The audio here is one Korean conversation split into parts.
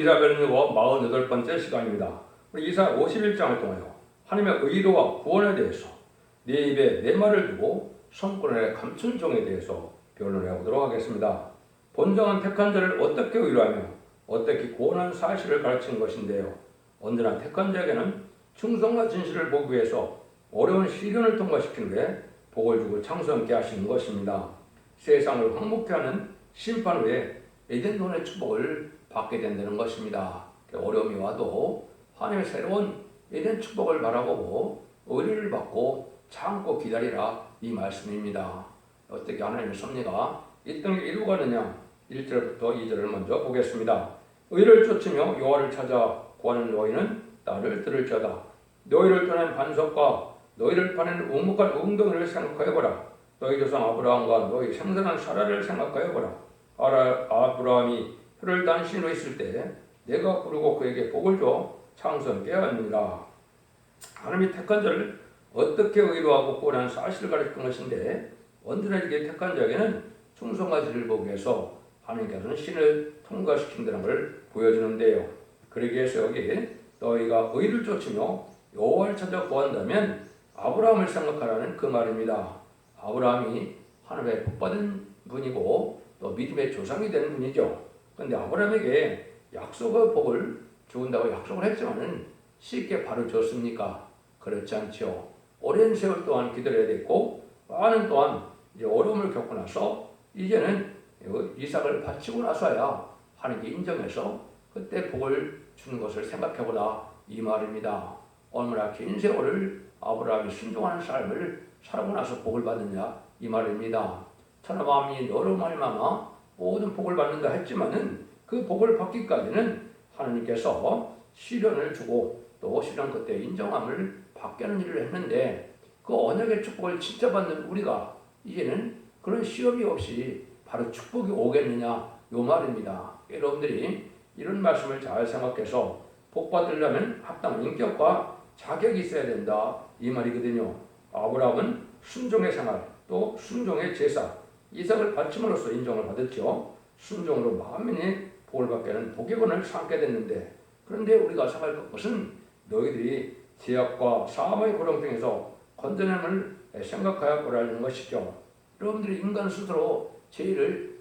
이사벨은 48번째 시간입니다. 우리 이사 51장을 통하여 하나님의 의로와 구원에 대해서 내 입에 내 말을 두고 성권에 감춘 종에 대해서 변론해 보도록 하겠습니다. 본정은 택한 자를 어떻게 의로하며 어떻게 구원한 사실을 가르치는 것인데요. 언제나 택한 자에게는 충성과 진실을 보기 위해서 어려운 시련을 통과시키는 게 복을 주고 창수함께 하시는 것입니다. 세상을 황무케 하는 심판 후에 에덴동의 축복을 받게 된다는 것입니다. 어려움이 와도 하나님의 새로운 에덴 축복을 바라보고 의리를 받고 참고 기다리라, 이 말씀입니다. 어떻게 하나님의 섭리가 이 땅에 이루어가느냐, 1절부터 2절을 먼저 보겠습니다. 의를 쫓으며 여호와를 찾아 구하는 너희는 나를 들을지어다. 너희를 떠난 반석과 너희를 파는 우묵한 웅덩이를 생각하여보라. 너희 조상 아브라함과 너희 생선한 사라를 생각하여보라. 아브라함이 혀를 단 신으로 있을 때 내가 부르고 그에게 복을 줘 창수함께 하느니라. 하나님이 택한 자를 어떻게 의로하고 구원한 사실을 가르치는 것인데, 언제나 이렇게 택한 자에게는 충성과 진리를 보기 위해서 하나님께서는 신을 통과시킨다는 걸 보여주는데요. 그러기 위해서 여기 너희가 의를 쫓으며 여호와를 찾아 구한다면 아브라함을 생각하라는 그 말입니다. 아브라함이 하나님의 복받은 분이고 또 믿음의 조상이 되는 분이죠. 그런데 아브라함에게 약속의 복을 주온다고 약속을 했지만은 쉽게 바로 줬습니까? 그렇지 않죠. 오랜 세월 동안 기다려야 됐고, 많은 동안 이제 어려움을 겪고 나서 이제는 이삭을 바치고 나서야 하나님께 인정해서 그때 복을 주는 것을 생각해보라, 이 말입니다. 얼마나 긴 세월을 아브라함이 순종하는 삶을 살고 나서 복을 받느냐, 이 말입니다. 천하만민이 너로 말미암아 모든 복을 받는다 했지만은 그 복을 받기까지는 하나님께서 시련을 주고 또 시련 그때 인정함을 받게 하는 일을 했는데, 그 언약의 축복을 진짜 받는 우리가 이제는 그런 시험이 없이 바로 축복이 오겠느냐, 요 말입니다. 여러분들이 이런 말씀을 잘 생각해서 복 받으려면 합당한 인격과 자격이 있어야 된다, 이 말이거든요. 아브라함은 순종의 생활, 또 순종의 제사, 이삭을 바침으로써 인정을 받았죠. 순종으로 만민이 복을 받게 하는 복의 권을 삼게 됐는데, 그런데 우리가 생각할 것은 너희들이 죄악과 사함의 고통에서 건져냄을 생각하여 보라는 것이죠. 여러분들이 인간 스스로 죄를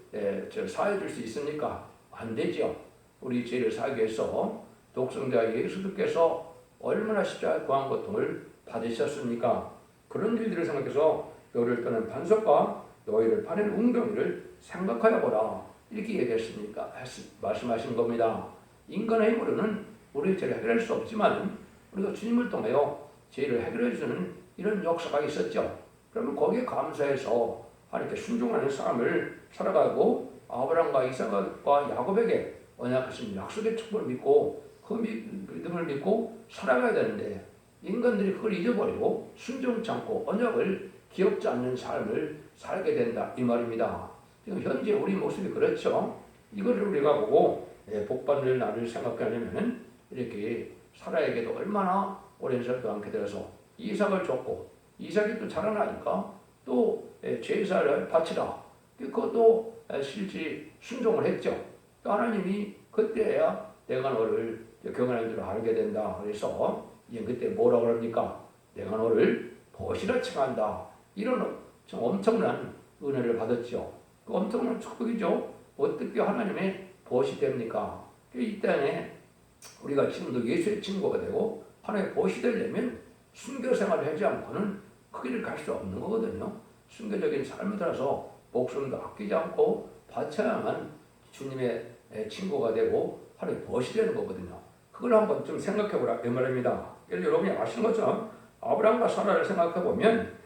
사해 줄 수 있습니까? 안 되죠. 우리 죄를 사하기 위해서 독생자 예수님께서 얼마나 십자가의 고한 고통을 받으셨습니까? 그런 일들을 생각해서 너희를 떠난 반석과 너희를 파는 웅덩이를 생각하여 보라, 이렇게 얘기했습니까? 말씀하신 겁니다. 인간의 힘으로는 우리의 죄를 해결할 수 없지만 우리가 주님을 통하여 죄를 해결해 주는 이런 역사가 있었죠. 그러면 거기에 감사해서 하나님께 순종하는 삶을 살아가고 아브라함과 이삭과 야곱에게 언약하신 약속의 축복을 믿고 그 믿음을 믿고 살아가야 되는데, 인간들이 그걸 잊어버리고 순종치 않고 언약을 기억지 않는 삶을 살게 된다, 이 말입니다. 지금 현재 우리 모습이 그렇죠. 이거를 우리가 보고 복받을 날을 생각하려면 이렇게 사라에게도 얼마나 오랜 세월 동안 기다려서 이삭을 줬고, 이삭이 또 자라나니까 또 제사를 바치라, 그것도 실제 순종을 했죠. 또 하나님이 그때야 내가 너를 경외하는 줄 알게 된다. 그래서 이제 그때 뭐라고 그럽니까? 내가 너를 보시라 칭한다. 이런 엄청난 은혜를 받았죠. 그 엄청난 축복이죠. 어떻게 하나님의 보시 됩니까? 이 땅에 우리가 지금도 예수의 친구가 되고 하나님의 보시 되려면 순교 생활을 하지 않고는 그 길을 갈 수 없는 거거든요. 순교적인 삶을 따라서 목숨도 아끼지 않고 바쳐야만 주님의 친구가 되고 하나님의 보시 되는 거거든요. 그걸 한번 좀 생각해보라, 이 말입니다. 여러분이 아시는 것처럼 아브라함과 사라를 생각해보면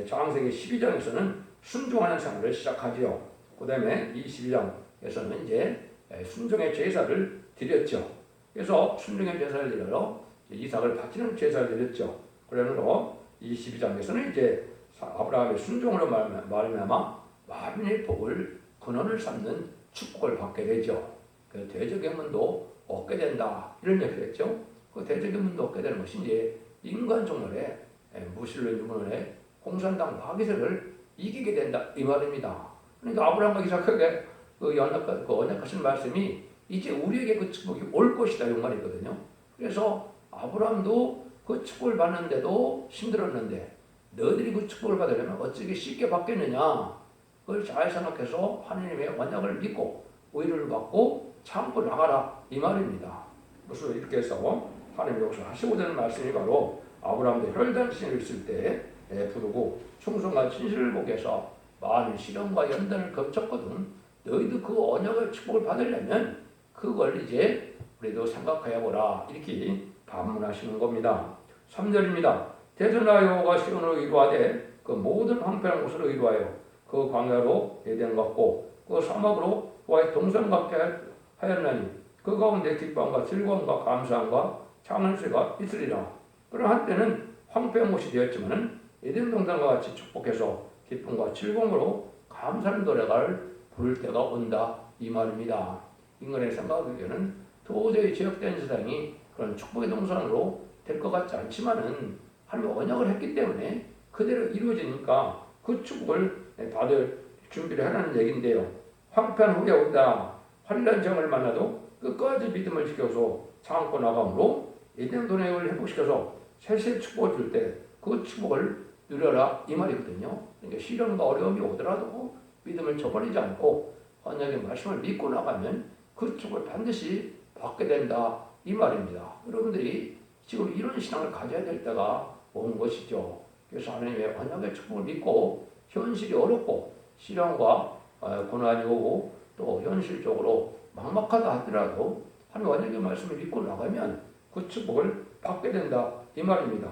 창세기 12장에서는 순종하는 생활을 시작하지요. 그 다음에 이 12장에서는 이제 순종의 제사를 드렸죠. 그래서 순종의 제사를 드려서 이삭을 바치는 제사를 드렸죠. 그러므로 이 12장에서는 이제 아브라함의 순종으로 말미암아 만민의 복을 근원을 삼는 축복을 받게 되죠. 그 대적의 문도 얻게 된다, 이런 얘기를 했죠. 그 대적의 문도 얻게 되는 것이 이제 인간 종말에 무신론 유문론의 공산당 마귀세를 이기게 된다, 이 말입니다. 그러니까 아브라함과 이삭에게 그 언약하신 말씀이 이제 우리에게 그 축복이 올 것이다 이 말이거든요. 그래서 아브라함도 그 축복을 받는데도 힘들었는데 너희들이 그 축복을 받으려면 어찌게 쉽게 받겠느냐. 그걸 잘 생각해서 하나님의 언약을 믿고 의를 받고 참고 나가라 이 말입니다. 그래서 이렇게 해서 하나님이 여기서 하시고 되는 말씀이 바로 아브라함도 혈단신을 있을 때 부르고 충성과 진실을 보게 해서 많은 시련과 연단을 거쳤거든. 너희도 그 언약의 축복을 받으려면 그걸 이제 우리도 생각해 보라 이렇게 반문하시는 겁니다. 3절입니다. 대전하 여호와가 시온으로 이루하되 그 모든 황폐한 곳으로 이루하여 그 광야로 에덴 같고 그 사막으로 그와의 동산 같게 하였나니 그 가운데 기쁨과 즐거움과 감사함과 창을수가 있으리라. 그러나 한때는 황폐한 곳이 되었지만은 에덴 동산과 같이 축복해서 기쁨과 즐거움으로 감사하는 노래를 부를 때가 온다 이 말입니다. 인간의 생각에는 도저히 죄악된 세상이 그런 축복의 동산으로 될 것 같지 않지만은 하나님이 언약을 했기 때문에 그대로 이루어지니까 그 축복을 받을 준비를 하라는 얘기인데요. 황폐한 후에 온다. 환난정을 만나도 끝까지 믿음을 지켜서 참고 나감으로 에덴 동행을 회복시켜서 새새 축복을 줄 때 그 축복을 누려라 이 말이거든요. 그러니까 시련과 어려움이 오더라도 믿음을 저버리지 않고 언약의 말씀을 믿고 나가면 그 축복을 반드시 받게 된다 이 말입니다. 여러분들이 지금 이런 신앙을 가져야 될 때가 온 것이죠. 그래서 하나님의 언약의 축복을 믿고 현실이 어렵고 시련과 고난이 오고 또 현실적으로 막막하다 하더라도 하나님 언약의 말씀을 믿고 나가면 그 축복을 받게 된다 이 말입니다.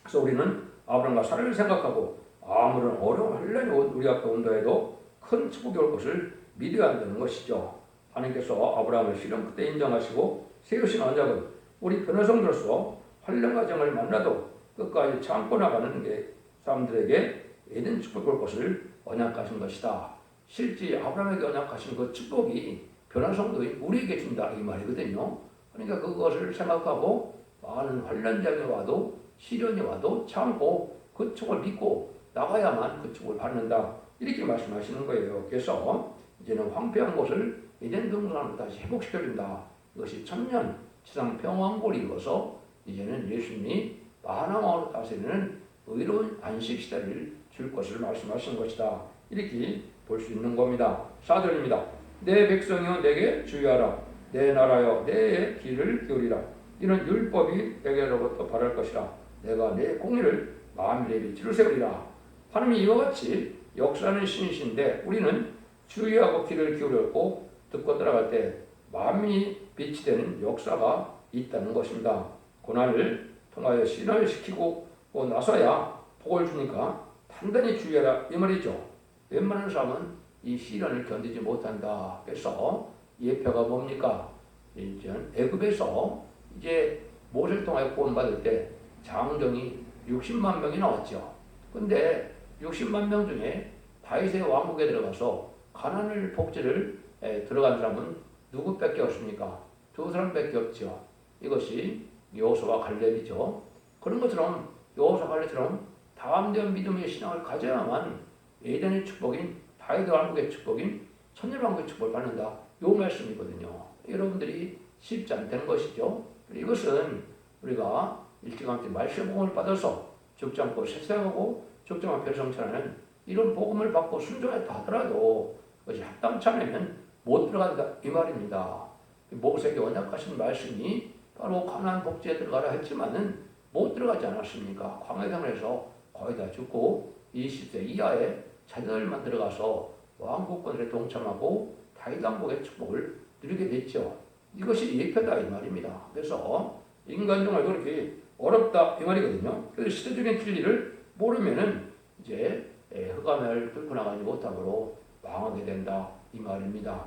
그래서 우리는 아브라함과 사라를 생각하고 아무런 어려운 환난이 우리 앞에 온다 해도 큰 축복이 올 것을 믿어야 한다는 것이죠. 하나님께서 아브라함을 시련 끝에 인정하시고 세우신 언약은 우리 변화성으로서 환난 과정을 만나도 끝까지 참고 나가는 게 사람들에게 에덴 축복이 올 것을 언약하신 것이다. 실제 아브라함에게 언약하신 그 축복이 변화성도인 우리에게 준다 이 말이거든요. 그러니까 그것을 생각하고 많은 환난장이 와도 시련이 와도 참고 그 축복을 믿고 나가야만 그 축복을 받는다 이렇게 말씀하시는 거예요. 그래서 이제는 황폐한 곳을 에덴 동산으로 다시 회복시켜준다. 이것이 천년 지상 평왕국을 이루어서 이제는 예수님이 만왕으로 다스리는 의로운 안식 시대를 줄 것을 말씀하신 것이다. 이렇게 볼 수 있는 겁니다. 4절입니다. 내 백성이여 내게 주의하라. 내 나라여 내 길을 기울이라. 이는 율법이 내게로부터 바랄 것이라. 내가 내 공의를 만민의 빛으로 세우리라. 하나님이 이와 같이 역사하는 신이신데 우리는 주의하고 귀를 기울였고 듣고 따라갈 때 만민이 빛이 되는 역사가 있다는 것입니다. 고난을 통하여 신을 시키고 나서야 복을 주니까 단단히 주의하라 이 말이죠. 웬만한 사람은 이 시련을 견디지 못한다. 그래서 예표가 뭡니까? 이제 애굽에서 이제 모세를 통하여 구원받을 때 장정이 60만 명이 나왔죠. 근데 60만 명 중에 다윗의 왕국에 들어가서 가나안을 복지를 들어간 사람은 누구밖에 없습니까? 두 사람밖에 없죠. 이것이 여호수아와 갈렙이죠. 그런 것처럼 여호수아와 갈렙처럼 다함되은 믿음의 신앙을 가져야만 에덴의 축복인 다윗 왕국의 축복인 천년왕국의 축복을 받는다. 요 말씀이거든요. 여러분들이 쉽지 않다는 것이죠. 이것은 우리가 일찌감치 말씀 복음을 받아서 죽지 않고 세상하고 죽지 않고 별성천하는 이런 복음을 받고 순종했다 하더라도 그것이 합당치 않으면 못 들어간다 이 말입니다. 모세에게 언약하신 말씀이 바로 가나안 복지에 들어가라 했지만은 못 들어가지 않았습니까? 광야생활에서 거의 다 죽고 20세 이하의 자녀들만 들어가서 왕국권에 동참하고 다윗 왕국의 축복을 누리게 됐죠. 이것이 예표다 이 말입니다. 그래서 인간정말 그렇게 어렵다 이 말이거든요. 그래서 시대적인 진리를 모르면은 이제 흑암을 뚫고 나가지 못함으로 망하게 된다 이 말입니다.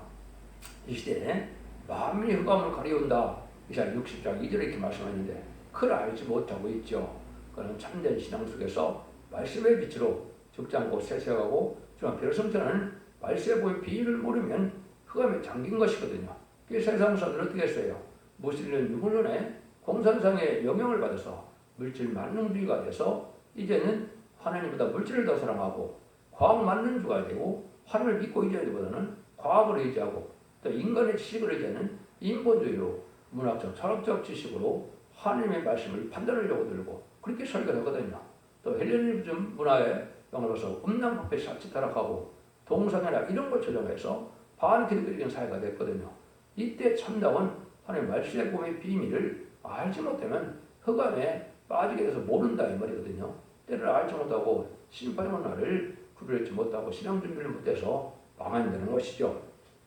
이 시대에 만민이 흑암을 가리운다. 이사야 60장 2절에 이렇게 말씀하는데 그걸 알지 못하고 있죠. 그는 참된 신앙 속에서 말씀의 빛으로 죽지 않고 세세하고 정말 별성천하는 말씀에 보인 비밀을 모르면 흑암에 잠긴 것이거든요. 그래서 세상 사람들은 어떻게 했어요? 무슬림 유물론에 공산상의 영향을 받아서 물질 만능주의가 돼서 이제는 하나님보다 물질을 더 사랑하고 과학 만능주의가 되고 하나님을 믿고 의지하기보다는 과학을 의지하고 또 인간의 지식을 의지하는 인본주의로 문학적, 철학적 지식으로 하나님의 말씀을 판단하려고 들고 그렇게 설교를 하거든요. 또 헬레니즘 문화에 영향으로서 음란법에 자칫 타락하고 동성애나 이런 걸 조장해서 반기독교적인 사회가 됐거든요. 이때 참다운 하나님의 말씀의 복음의 비밀을 알지 못하면 흑암에 빠지게 돼서 모른다 이 말이거든요. 때를 알지 못하고 심판의 날을 구별하지 못하고 신앙 준비를 못해서 망한다는 것이죠.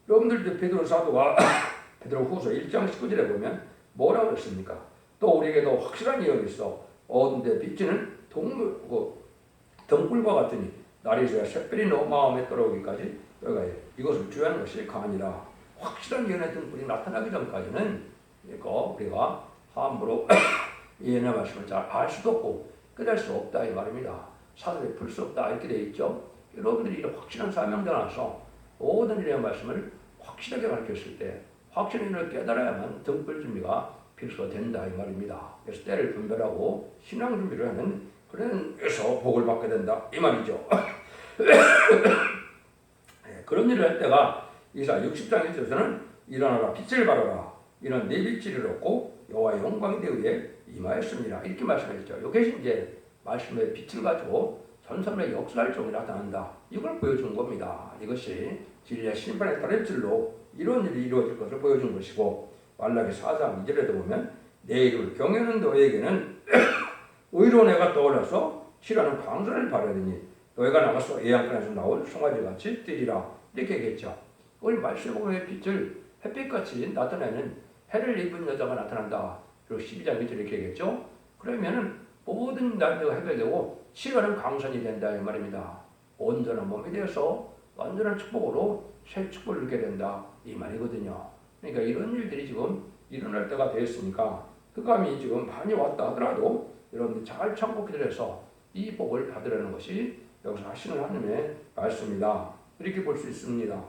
여러분들도 베드로 사도가 베드로 후서 1장 19절에 보면 뭐라고 했습니까? 또 우리에게도 확실한 예언이 있어 어두운 데 비치는 등불과 같으니 날이 있어야 샛별이 너 마음에 떨어오기까지 너희가 이것을 주의하는 것이 강하니라. 확실한 예언의 등불이 나타나기 전까지는 이거 우리가 함부로 예언의 말씀을 잘 알 수도 없고 깨달을 수 없다 이 말입니다. 사설에 풀 수 없다 이렇게 되어 있죠. 여러분들이 이런 확실한 사명자 안에서 모든 일의 말씀을 확실하게 가르쳤을 때 확실한 일을 깨달아야만 등불 준비가 필수가 된다 이 말입니다. 그래서 때를 분별하고 신앙 준비를 하는 그런 에서 복을 받게 된다 이 말이죠. 그런 일을 할 때가 이사 60장 1절에서는 일어나라 빛을 발하라 이는 네 빛을 얻고 여호와의 영광이 내 위에 임하였습니다 이렇게 말씀했죠. 이것이 이제 말씀의 빛을 가지고 전선의 역사할 종이 나타난다. 이걸 보여준 겁니다. 이것이 진리의 심판에 따른 줄로 이런 일이 이루어질 것을 보여준 것이고 말라기 4장 2절에도 보면 내 이름을 경외하는 너에게는 의로운 해가 떠올라서 싫어하는 광선을 바라더니 너희가 나가서 예양간에서 나온 송아지같이 뛰리라 이렇게 얘기했죠. 오늘 말씀의 빛을 햇빛같이 나타내는 해를 입은 여자가 나타난다. 그리고 12장 1절 이렇게 얘기했죠. 그러면은 모든 남녀가 해결되고 싫어하는 광선이 된다 이 말입니다. 온전한 몸이 되어서 완전한 축복으로 새 축복을 누리게 된다 이 말이거든요. 그러니까 이런 일들이 지금 일어날 때가 되었으니까 흑암이 지금 많이 왔다 하더라도 여러분들이 잘 참고 기도해서 이 복을 받으라는 것이 여기서 하시는 하나님의 말씀이다. 이렇게 볼 수 있습니다.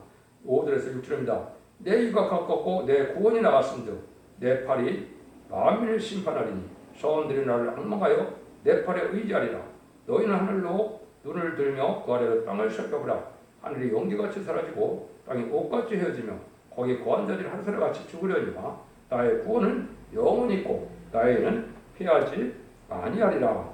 5절에서 6절입니다. 내 이가 가깝고 내 구원이 나갔음즉 내 팔이 만민을 심판하리니 소원들이 나를 악망하여 내 팔에 의지하리라. 너희는 하늘로 눈을 들며 그 아래로 땅을 살펴보라. 하늘이 연기같이 사라지고 땅이 옷같이 헤어지며 거기 거한 자들이 한 사람같이 죽으려니와 나의 구원은 영원히 있고 나에게는 피하지 아니하리라.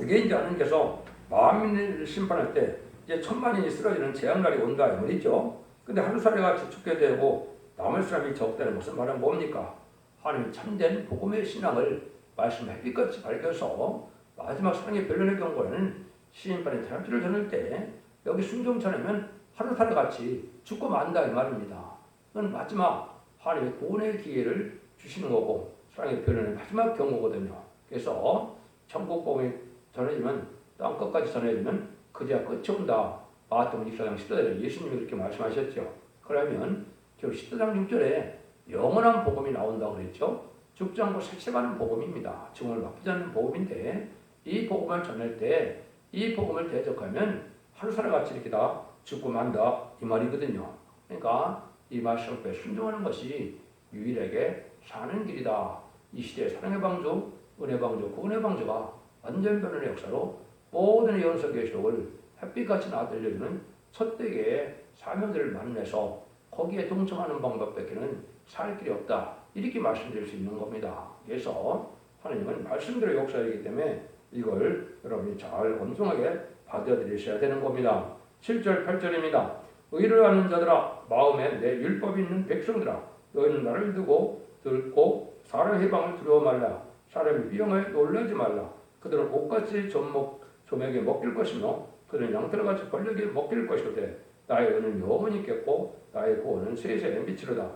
이게 이제 하나님께서 만민을 심판할 때 이제 천만인이 쓰러지는 재앙날이 온다 이 말이죠. 근데 하루살이같이 죽게 되고 남을 사람이 적다는 것은 말은 뭡니까? 하나님 참된 복음의 신앙을 말씀 햇빛같이 밝혀서 마지막 사랑의 변론의 경고에는 시인판의 태양지를 전할 때 여기 순종처럼 하루살이같이 죽고 만다 이 말입니다. 그건 마지막 하나님의 구원의 기회를 주시는 거고 사랑의 변론의 마지막 경고거든요. 그래서 천국 복음이 전해지면 땅끝까지 전해지면 그제야 끝이 온다. 마태복음 24장 10절에 예수님이 그렇게 말씀하셨죠. 그러면 저 10장 6절에 영원한 복음이 나온다고 그랬죠. 죽지 않고 살아가는 복음입니다. 죽음을 막히지 않는 복음인데 이 복음을 전할 때 이 복음을 대적하면 하루살이같이 이렇게 다 죽고 만다 이 말이거든요. 그러니까 이 말씀에 순종하는 것이 유일하게 사는 길이다. 이 시대의 사랑의 방주, 은혜 방주, 구원의 방주가 완전 변론의 역사로 모든 연속 계시록을 햇빛같이 나들려주는 첫대계의 사명들을 만나서 거기에 동참하는 방법밖에는 살 길이 없다. 이렇게 말씀드릴 수 있는 겁니다. 그래서 하나님은 말씀대로 역사이기 때문에 이걸 여러분이 잘 엄중하게 받아들이셔야 되는 겁니다. 7절 8절입니다. 의를 하는 자들아 마음에 내 율법이 있는 백성들아 너희는 나를 두고 듣고 사람의 해방을 두려워 말라. 사람의 비용에 놀라지 말라. 그들은 옷같이 조맥에 먹힐 것이며 그들은 양털같이 권력에 먹힐 것이로되 나의 은은 영원히 있겠고 나의 구원은 세세에 미치로다.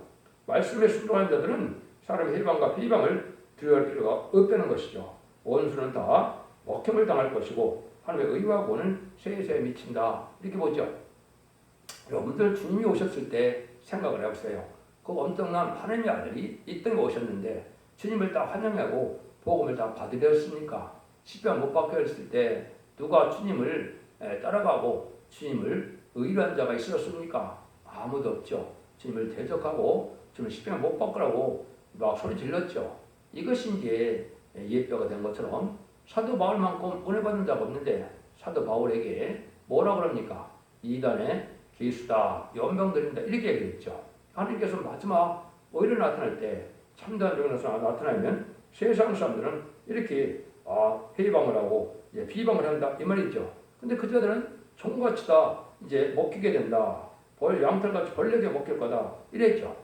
말씀에 순종한 자들은 사람의 해방과 비방을 두려워할 필요가 없다는 것이죠. 원수는 다 먹힘을 당할 것이고 하나님의 의와 구원은 세세에 미친다. 이렇게 보죠. 여러분들 주님이 오셨을 때 생각을 해보세요. 그 엄청난 하나님의 아들이 이 땅에 오셨는데 주님을 다 환영하고 복음을 다 받으렸습니까? 십자가 못 박혔을 때 누가 주님을 따라가고 주님을 의뢰한 자가 있었습니까? 아무도 없죠. 주님을 대적하고 주님을 십자가 못 박으라고 막 소리 질렀죠. 이것이 이제 예표가 된 것처럼 사도 바울만큼 은혜 받는 자가 없는데 사도 바울에게 뭐라 그럽니까? 이단의 기수다, 연병들입니다. 이렇게 얘기했죠. 하나님께서 마지막 오히려 나타날 때 참다한 종이 나타나면 세상 사람들은 이렇게 회방을 하고 비방을 한다 이 말이죠. 근데 그자들은 종같이 다 이제 먹히게 된다. 양털같이 벌레게 먹힐 거다 이랬죠.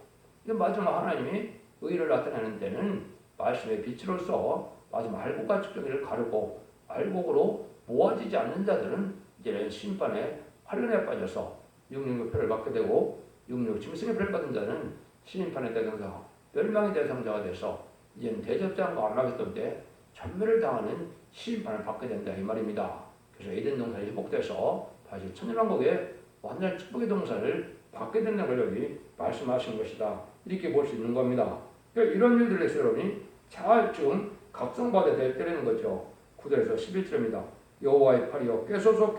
마지막 하나님이 의를 나타내는 데는 말씀의 빛으로서 마지막 알곡과 측정기를 가르고 알곡으로 모아지지 않는 자들은 이제는 심판의 환란에 빠져서 육육의 표를 받게 되고 육육 짐승의 표를 받은 자는 심판의 대상자, 멸망의 대상자가 돼서 이제는 대접장과 안락했던 때 전멸을 당하는 심판을 받게 된다 이 말입니다. 그래서 에덴 동산이 회복돼서 다시 천년왕국의 완전한 축복의 동산을 받게 된다는 걸 여기 말씀하신 것이다. 이렇게 볼 수 있는 겁니다. 그러니까 이런 일들에서 여러분이 잘 지금 각성받아야 되는 거죠. 9절에서 11절입니다. 여호와의 팔이여 깨소서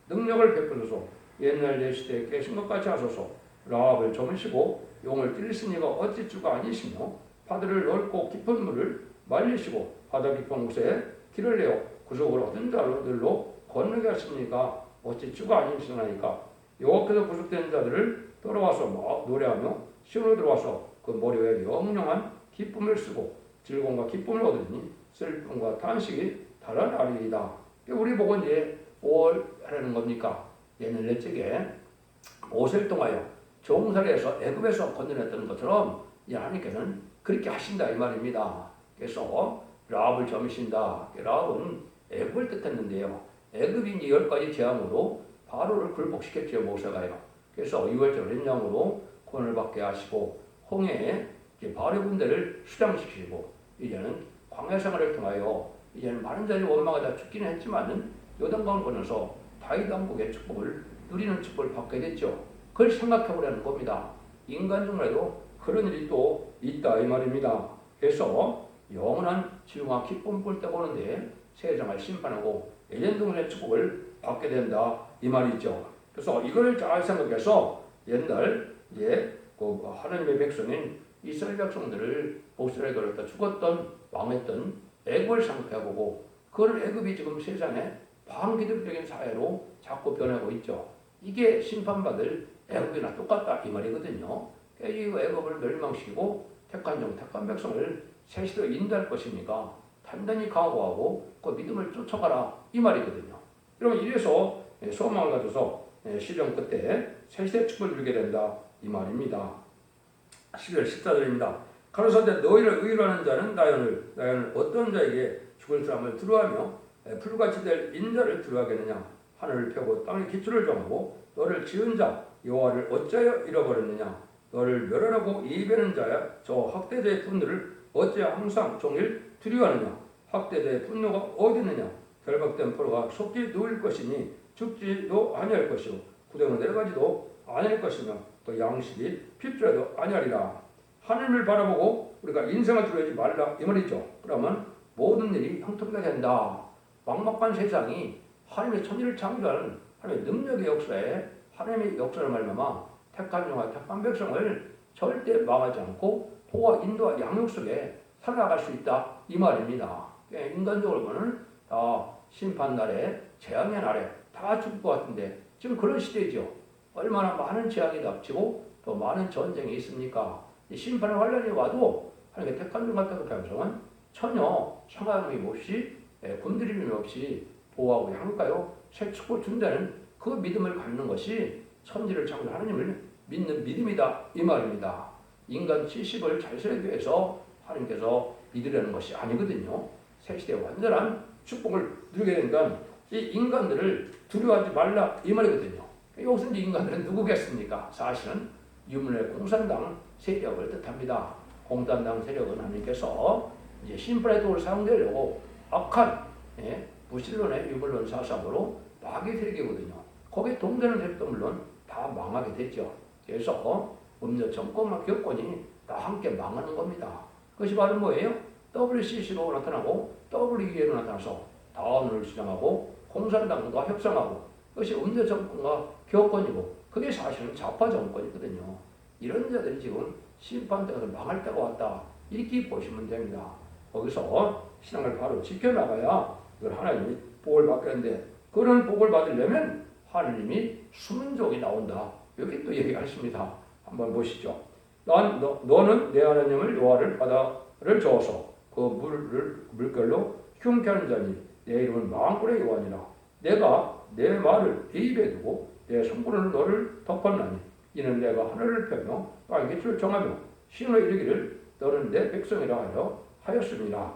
능력을 베푸소서 옛날 내 시대에 깨신 것 같이 하소서 라합을 저으시고 용을 찔리시니가 어찌 주가 아니시며 바다를 넓고 깊은 물을 말리시고 바다 깊은 곳에 길을 내어 구속을 얻은 자들로 건너게 하십니까 어찌 주가 아니시나이까 여호와께서 구속된 자들을 돌아와서 막 노래하며 시온으로 들어와서 그 머리 위에 영영한 기쁨을 쓰고 즐거움과 기쁨을 얻으니 슬픔과 탄식이 달아나리이다. 우리 보고 이제 뭘 하라는 겁니까? 얘는 넷째게 오셀 동하여 종살이에서 애굽에서 건져냈던 것처럼 하나님께서는 그렇게 하신다 이 말입니다. 그래서 라합을 점이신다. 라합은 애굽을 뜻했는데요. 애굽이 이제 10가지 재앙으로 바로를 굴복시켰죠 모세가요. 그래서 유월절 연장으로 권을 받게 하시고 홍해에 바로 군대를 수장시키고 이제는 광야 생활을 통하여 이제는 많은 자들이 원망하다 죽기는 했지만은 요단강을 건너서 다윗 왕국의 축복을 누리는 축복을 받게 됐죠. 그걸 생각해보라는 겁니다. 인간 중에도 그런 일이 또 있다 이 말입니다. 그래서 영원한 지중한 기쁨 볼 때 보는데 세상을 심판하고 에덴 동산의 축복을 받게 된다 이 말이죠. 그래서 이걸 잘 생각해서 옛날 그 하나님의 백성인 이스라엘 백성들을 목소리에 걸었다 죽었던 망했던 애굽을 생각해보고 그걸 애굽이 지금 세상에 반기독적인 사회로 자꾸 변하고 있죠. 이게 심판받을 애굽이나 똑같다 이 말이거든요. 이 애굽을 멸망시키고 택한 백성을 새 시대로 인도할 것이니까 단단히 각오하고 그 믿음을 쫓아가라 이 말이거든요. 그러면 이래서 소망을 가져서 시련 끝에 새 시대 축복을 누리게 된다 이 말입니다. 11절 14절입니다. 가로사대 너희를 의로 하는 자는 나연을 어떤 자에게 죽을 사람을 두려워하며 풀같이 될 인자를 두려워하겠느냐. 하늘을 펴고 땅의 기초를 정하고 너를 지은 자 여호와를 어찌하여 잃어버렸느냐. 너를 멸하라고 이배는 자야 저 학대자의 분노를 어찌하여 항상 종일 두려워하느냐. 학대자의 분노가 어디 있느냐. 결박된 포로가 속히 누울 것이니 죽지도 아니할 것이요 구덩이로 내려가지도 아니할 것이며 또 양식이 필요해도 아니하리라. 하나님을 바라보고 우리가 인생을 두려워하지 말라 이 말이죠. 그러면 모든 일이 형통하게 된다. 막막한 세상이 하나님의 천지를 창조하는 하나님의 능력의 역사에 하나님의 역사를 말미암아 택한 종과 택한 백성을 절대 망하지 않고 보호와 인도와 양육 속에 살아나갈 수 있다 이 말입니다. 인간적으로 보면 다 심판날에 재앙의 날에 다 죽을 것 같은데 지금 그런 시대죠. 얼마나 많은 재앙이 닥치고 또 많은 전쟁이 있습니까? 심판의 환란이 와도 하나님의 택한 종 같은 백성은 전혀 상하임 없이 굶주림이 없이 보호하고 양육하여 새 축복을 준다는 그 믿음을 갖는 것이 천지를 창조한 하나님을 믿는 믿음이다 이 말입니다. 인간 지식을 잘 살기 위해서 하나님께서 믿으려는 것이 아니거든요. 새 시대의 완전한 축복을 누리게 된다면 이 인간들을 두려워하지 말라 이 말이거든요. 여기서 이제 인간들은 누구겠습니까? 사실은 유물의 공산당 세력을 뜻합니다. 공산당 세력은 하나님께서 이제 심판의 도를 사용되려고 악한 무신론의 유물론 사상으로 마귀 세력이거든요. 거기에 동되는 세력도 물론 다 망하게 됐죠. 그래서 음료 정권과 교권이 다 함께 망하는 겁니다. 그것이 바로 뭐예요? WCC로 나타나고 WEA로 나타나서 다원을 주장하고 공산당과 협상하고 그것이 음료 정권과 교권이고 그게 사실은 좌파 정권이거든요. 이런 자들이 지금 심판대에서 망할 때가 왔다. 이렇게 보시면 됩니다. 거기서 신앙을 바로 지켜나가야 이걸 하나님이 복을 받겠는데 그런 복을 받으려면 하나님이 숨은 족이 나온다. 여기 또 얘기하십니다. 한번 보시죠. 너는 내 하나님을 여호와를 바다를 저어서 그 물결로 흉케 하는 자니 내 이름은 만군의 여호와니라. 내가 내 말을 네 입에 두고 내 손으로 너를 덮었나니 이는 내가 하늘을 펴며 땅의 기초를 정하며 시온에 이르기를 너는 내 백성이라 하였습니다.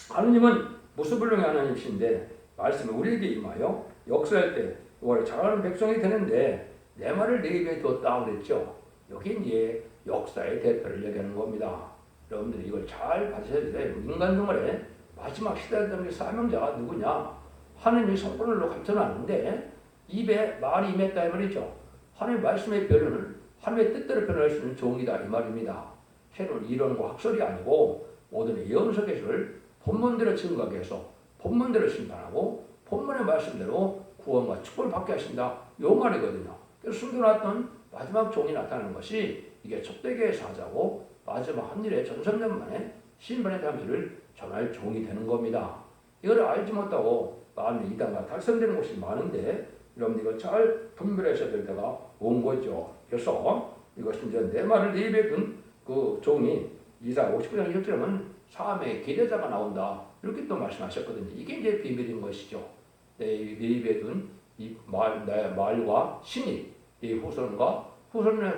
하느님은 무소불능의 하나님이신데 말씀을 우리에게 임하여 역사할 때 원래 잘하는 백성이 되는데 내 말을 내 입에 두었다 그랬죠. 여기 이제 역사의 대표를 얘기하는 겁니다. 여러분들이 이걸 잘 받으셔야 돼요. 인간 동안에 마지막 시대에 대한 사명자가 누구냐? 하느님이 성권으로 감춰놨는데 입에 말이 임했다 이 말이죠. 하나님의 말씀의 변론을 하나님의 뜻대로 변할 수 있는 종이다 이 말입니다. 새로운 이론과 학설이 아니고 모든 예언서 계시를 본문대로 증거하게 해서 본문대로 심판하고 본문의 말씀대로 구원과 축복을 받게 하신다 요 말이거든요. 그래서 숨겨놨던 마지막 종이 나타나는 것이 이게 촛대교의 사자고 마지막 한일의 전선년 만에 심판의 잠시를 전할 종이 되는 겁니다. 이걸 알지 못하고 마음의 이단과 달성되는 곳이 많은데 여러분 이거 잘 분별하셔야 될 때가 온 거죠. 그래서 이것은 이제 내 말을 네 입에 둔 그 종이 이사 59장 1절에는 사함의 기대자가 나온다 이렇게 또 말씀하셨거든요. 이게 이제 비밀인 것이죠. 내 입에 둔 이 내 말과 신이 이 후손과 후손의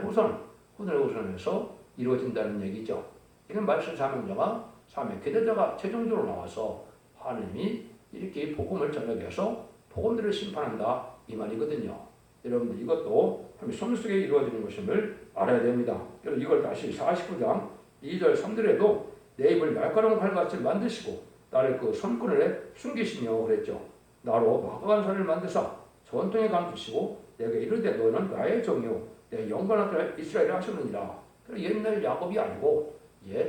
후손에서 이루어진다는 얘기죠. 이런 말씀 사명자가 사함의 기대자가 최종적으로 나와서 하나님이 이렇게 복음을 전하게 해서 복음들을 심판한다 이 말이거든요. 여러분들 이것도 하나님 속에 이루어지는 것임을 알아야 됩니다. 그래서 이걸 다시 49장 2절 3절에도 내 입을 날카로운 칼같이 만드시고 나를 그 손끈에 숨기시며 그랬죠. 나로 막강한 손을 만드사 전통에 감추시고 내게 이르되 너는 나의 종이요 내 영광을 이스라엘을 하셨느니라. 옛날 야곱이 아니고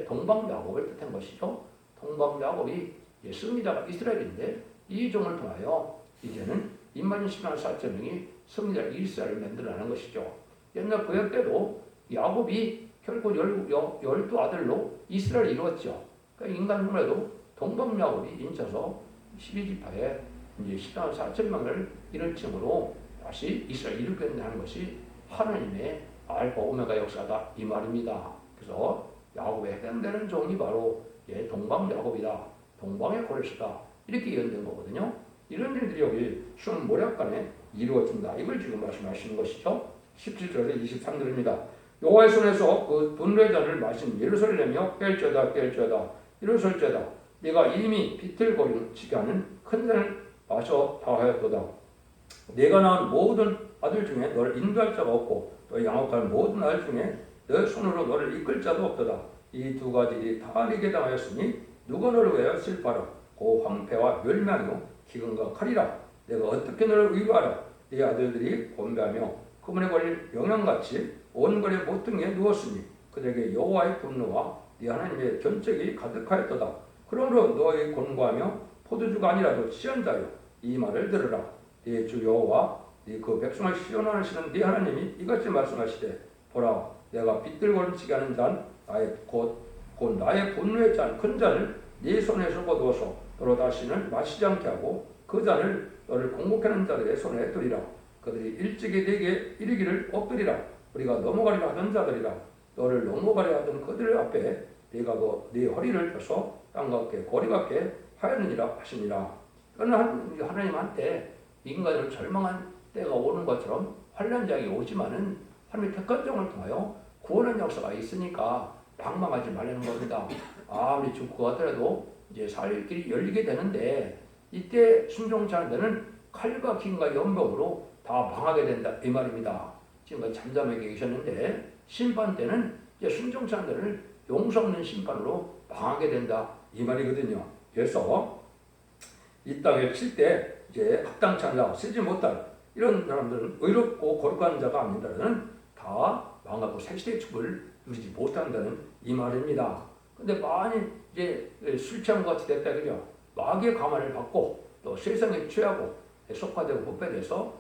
동방 야곱을 뜻한 것이죠. 동방 야곱이 승리자가 이스라엘인데 이 종을 통하여 이제는 20,000만 4천명이 승리자 이스라엘을 만들어내는 것이죠. 옛날 구약 때도 야곱이 결국 12아들로 이스라엘을 이루었죠. 그러니까 인간 중에도 동방 야곱이 인쳐서 12지파에 이제 10만 4천명을 이룰 층으로 다시 이스라엘을 이루겠다는 것이 하나님의 알파 오메가 역사다 이 말입니다. 그래서 야곱에 해당되는 종이 바로 동방 야곱이다. 동방의 고레스다. 이렇게 예언된 거거든요. 이런 일들이 여기 순 모략간에 이루어진다. 이걸 지금 말씀하시는 것이죠. 17절에 23절입니다. 여호와의 손에서 그 분노의 잔을 마신 예루살렘이여 깰죄다 이루설죄다. 네가 이미 비틀거리게 하는 큰 잔을 마셔 다하였도다. 네가 낳은 모든 아들 중에 너를 인도할 자가 없고 또 양육할 모든 아들 중에 너 손으로 너를 이끌 자도 없도다. 이 두 가지 다 네게 당하였으니 누가 너를 위하여 슬퍼하라. 고 황폐와 멸망이요 기근과 칼이라. 내가 어떻게 너를 위로하라. 네 아들들이 곤배하며 그물에 걸린 영양같이 온 거리의 모퉁 위에 누웠으니 그들에게 여호와의 분노와 네 하나님의 견책이 가득하였도다. 그러므로 너의 곤고하며 포도주가 아니라도 취한 자여 이 말을 들으라. 네 주 여호와 네 그 백성을 시원하시는 네 하나님이 이같이 말씀하시되 보라 내가 비틀거림치게 하는 잔 나의 곧 나의 분노의 잔 큰 잔을 네 손에서 거두어서 너로 다시는 마시지 않게 하고 그 잔을 너를 공복하는 자들의 손에 두리라. 그들이 일찍이 네게 이르기를 엎드리라. 우리가 넘어가리라 하던 자들이라. 너를 넘어가려 하던 그들 앞에 네가 네 허리를 펴서 땅같게 고리같게 하였느니라 하시니라. 하나님한테 인간을 절망한 때가 오는 것처럼 환난장이 오지만은 하나님의 택한 종을 통하여 구원의 역사가 있으니까 방망하지 말라는 겁니다. 아무리 죽고 하더라도 이제 살 길이 열리게 되는데 이때 순종치 않은 데는 칼과 긴과 연병으로 다 망하게 된다 이 말입니다. 지금 잠잠하게 계셨는데 심판 때는 이제 순종치 않은 데는 용서 없는 심판으로 망하게 된다 이 말이거든요. 그래서 이 땅에 칠 때 이제 합당치 않으라고 쓰지 못할 이런 사람들은 의롭고 거룩한 자가 아니라는 다 망하고 새시대의 축복을 누리지 못한다는 이 말입니다. 근데 많이 이제 술 취한 것 같이 됐다 그죠? 마귀의 가만을 받고 또 세상에 취하고 속화되고 부패돼서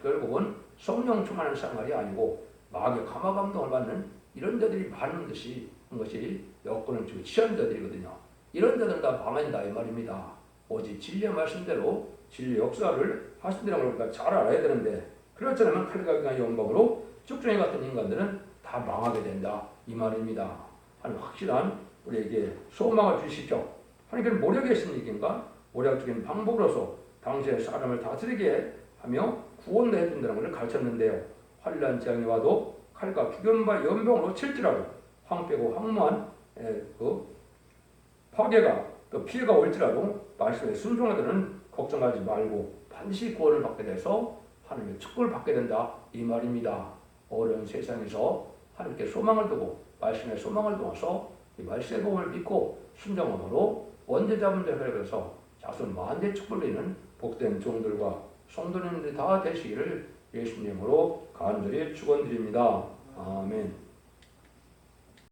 결국은 성령 충만한 생활이 아니고 마귀의 감화 감동을 받는 이런 자들이 많은 것이 여건을 주고 취한 자들이거든요. 이런 자들은 다 망한다 이 말입니다. 오직 진리의 말씀대로 진리의 역사를 하신다는 걸 우리가 잘 알아야 되는데 그렇지 않으면 칼과 연방으로 쭉정이 같은 인간들은 다 망하게 된다 이 말입니다. 하나님 확실한 우리에게 소망을 주시죠. 하나님께는 모략의 심리인가 모략적인 방법으로서 당시의 사람을 다스리게 하며 구원도 해준다는 것을 가르쳤는데요. 환난 재앙이 와도 칼과 기근과 연병으로 칠지라도 황폐고 황무한 그 파괴가 또 피해가 올지라도 말씀에 순종하들은 걱정하지 말고 반드시 구원을 받게 돼서 하나님의 축복을 받게 된다 이 말입니다. 어려운 세상에서 하나님께 소망을 두고 말씀의 소망을 두어서 이 말씀의 복을 믿고 순종함으로 원죄자분들 회복해서 자손 만대 축복을 누리는 복된 종들과 성도님들이 다 되시기를 예수님으로 간절히 축원드립니다. 아멘.